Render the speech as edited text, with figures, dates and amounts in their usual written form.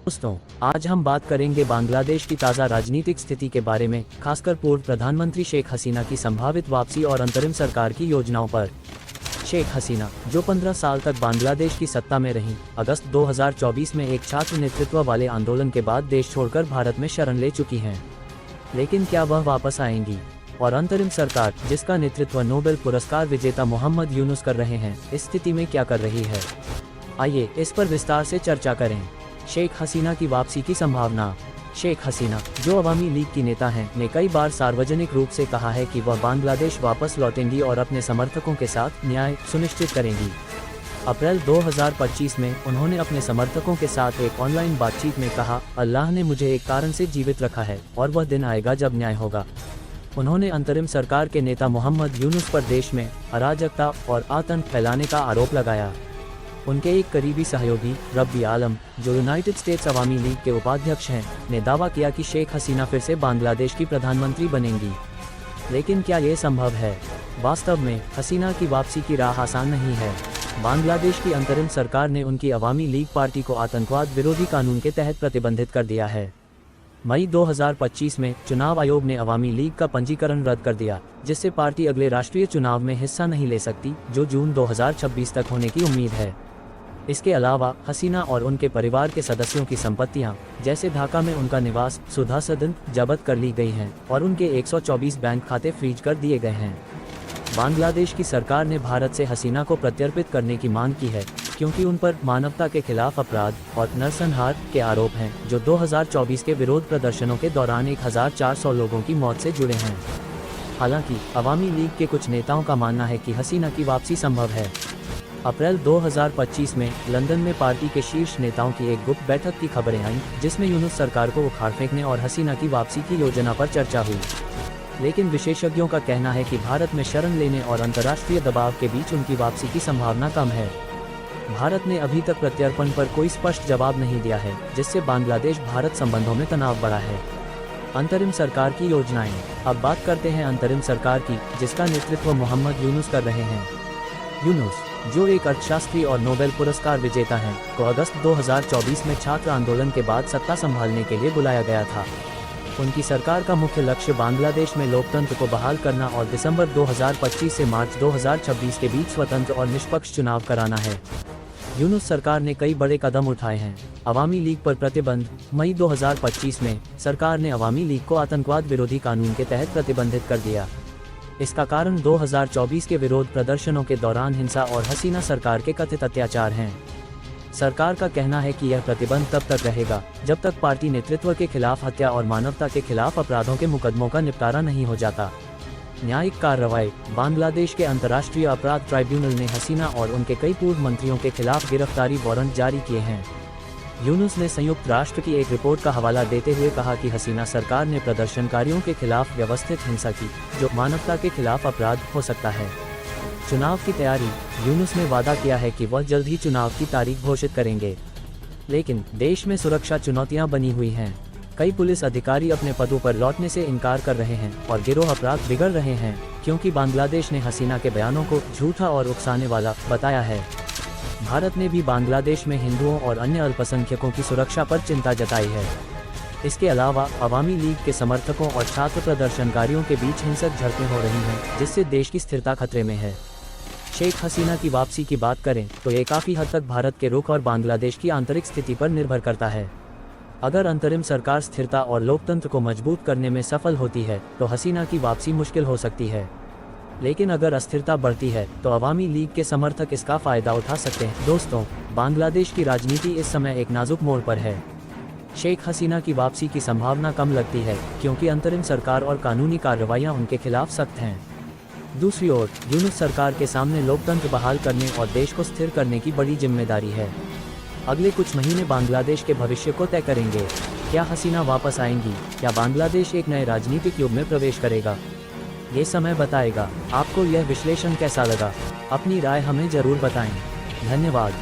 दोस्तों, आज हम बात करेंगे बांग्लादेश की ताज़ा राजनीतिक स्थिति के बारे में, खासकर पूर्व प्रधानमंत्री शेख हसीना की संभावित वापसी और अंतरिम सरकार की योजनाओं पर। शेख हसीना, जो 15 साल तक बांग्लादेश की सत्ता में रहीं, अगस्त 2024 में एक छात्र नेतृत्व वाले आंदोलन के बाद देश छोड़कर भारत में शरण ले चुकी हैं। लेकिन क्या वह वापस आएंगी? और अंतरिम सरकार, जिसका नेतृत्व नोबेल पुरस्कार विजेता मोहम्मद यूनुस कर रहे हैं, इस स्थिति में क्या कर रही है? आइए इस पर विस्तार से चर्चा करें। शेख हसीना की वापसी की संभावना। शेख हसीना, जो अवामी लीग की नेता हैं, ने कई बार सार्वजनिक रूप से कहा है कि वह बांग्लादेश वापस लौटेंगी और अपने समर्थकों के साथ न्याय सुनिश्चित करेंगी। अप्रैल 2025 में उन्होंने अपने समर्थकों के साथ एक ऑनलाइन बातचीत में कहा, अल्लाह ने मुझे एक कारण से जीवित रखा है और वह दिन आएगा जब न्याय होगा। उन्होंने अंतरिम सरकार के नेता मोहम्मद यूनुस पर देश में अराजकता और आतंक फैलाने का आरोप लगाया। उनके एक करीबी सहयोगी रब्बी आलम, जो यूनाइटेड स्टेट्स अवामी लीग के उपाध्यक्ष हैं, ने दावा किया कि शेख हसीना फिर से बांग्लादेश की प्रधानमंत्री बनेंगी। लेकिन क्या ये संभव है? वास्तव में हसीना की वापसी की राह आसान नहीं है। बांग्लादेश की अंतरिम सरकार ने उनकी अवामी लीग पार्टी को आतंकवाद विरोधी कानून के तहत प्रतिबंधित कर दिया है। मई 2025 में चुनाव आयोग ने अवामी लीग का पंजीकरण रद्द कर दिया, जिससे पार्टी अगले राष्ट्रीय चुनाव में हिस्सा नहीं ले सकती, जो जून 2026 तक होने की उम्मीद है। इसके अलावा हसीना और उनके परिवार के सदस्यों की संपत्तियां, जैसे ढाका में उनका निवास, सुधा सदन, जब्त कर ली गई हैं और उनके 124 बैंक खाते फ्रीज कर दिए गए हैं। बांग्लादेश की सरकार ने भारत से हसीना को प्रत्यर्पित करने की मांग की है, क्योंकि उन पर मानवता के खिलाफ अपराध और नरसंहार के आरोप हैं, जो 2024 के विरोध प्रदर्शनों के दौरान 1400 लोगों की मौत से जुड़े हैं। हालांकि अवामी लीग के कुछ नेताओं का मानना है कि हसीना की वापसी संभव है। अप्रैल 2025 में लंदन में पार्टी के शीर्ष नेताओं की एक गुप्त बैठक की खबरें आईं, जिसमें यूनुस सरकार को उखाड़ फेंकने और हसीना की वापसी की योजना पर चर्चा हुई। लेकिन विशेषज्ञों का कहना है कि भारत में शरण लेने और अंतर्राष्ट्रीय दबाव के बीच उनकी वापसी की संभावना कम है। भारत ने अभी तक प्रत्यर्पण पर कोई स्पष्ट जवाब नहीं दिया है, जिससे बांग्लादेश भारत संबंधों में तनाव बढ़ा है। अंतरिम सरकार की योजनाएं। अब बात करते हैं अंतरिम सरकार की, जिसका नेतृत्व मोहम्मद यूनुस कर रहे हैं। यूनुस, जो एक अर्थशास्त्री और नोबेल पुरस्कार विजेता हैं, को अगस्त 2024 में छात्र आंदोलन के बाद सत्ता संभालने के लिए बुलाया गया था। उनकी सरकार का मुख्य लक्ष्य बांग्लादेश में लोकतंत्र को बहाल करना और दिसंबर 2025 से मार्च 2026 के बीच स्वतंत्र और निष्पक्ष चुनाव कराना है। यूनुस सरकार ने कई बड़े कदम उठाए हैं। अवामी लीग पर प्रतिबंध। मई 2025 में सरकार ने अवामी लीग को आतंकवाद विरोधी कानून के तहत प्रतिबंधित कर दिया। इसका कारण 2024 के विरोध प्रदर्शनों के दौरान हिंसा और हसीना सरकार के कथित अत्याचार हैं। सरकार का कहना है कि यह प्रतिबंध तब तक रहेगा जब तक पार्टी नेतृत्व के खिलाफ हत्या और मानवता के खिलाफ अपराधों के मुकदमों का निपटारा नहीं हो जाता। न्यायिक कार्रवाई। बांग्लादेश के अंतर्राष्ट्रीय अपराध ट्राइब्यूनल ने हसीना और उनके कई पूर्व मंत्रियों के खिलाफ गिरफ्तारी वारंट जारी किए हैं। यूनुस ने संयुक्त राष्ट्र की एक रिपोर्ट का हवाला देते हुए कहा कि हसीना सरकार ने प्रदर्शनकारियों के खिलाफ व्यवस्थित हिंसा की, जो मानवता के खिलाफ अपराध हो सकता है। चुनाव की तैयारी। यूनुस ने वादा किया है कि वह जल्द ही चुनाव की तारीख घोषित करेंगे। लेकिन देश में सुरक्षा चुनौतियां बनी हुई हैं। कई पुलिस अधिकारी अपने पदों पर लौटने से इनकार कर रहे हैं और गिरोह अपराध बिगड़ रहे हैं, क्योंकि बांग्लादेश ने हसीना के बयानों को झूठा और उकसाने वाला बताया है। भारत ने भी बांग्लादेश में हिंदुओं और अन्य अल्पसंख्यकों की सुरक्षा पर चिंता जताई है। इसके अलावा अवामी लीग के समर्थकों और छात्र प्रदर्शनकारियों के बीच हिंसक झड़पें हो रही हैं, जिससे देश की स्थिरता खतरे में है। शेख हसीना की वापसी की बात करें तो ये काफ़ी हद तक भारत के रुख और बांग्लादेश की आंतरिक स्थिति पर निर्भर करता है। अगर अंतरिम सरकार स्थिरता और लोकतंत्र को मजबूत करने में सफल होती है तो हसीना की वापसी मुश्किल हो सकती है। लेकिन अगर अस्थिरता बढ़ती है तो अवामी लीग के समर्थक इसका फायदा उठा सकते हैं। दोस्तों, बांग्लादेश की राजनीति इस समय एक नाजुक मोड़ पर है। शेख हसीना की वापसी की संभावना कम लगती है, क्योंकि अंतरिम सरकार और कानूनी कार्रवाइयां उनके खिलाफ सख्त हैं। दूसरी ओर यूनुस सरकार के सामने लोकतंत्र बहाल करने और देश को स्थिर करने की बड़ी जिम्मेदारी है। अगले कुछ महीने बांग्लादेश के भविष्य को तय करेंगे। क्या हसीना वापस आएंगी? क्या बांग्लादेश एक नए राजनीतिक युग में प्रवेश करेगा? ये समय बताएगा। आपको यह विश्लेषण कैसा लगा? अपनी राय हमें जरूर बताएं। धन्यवाद।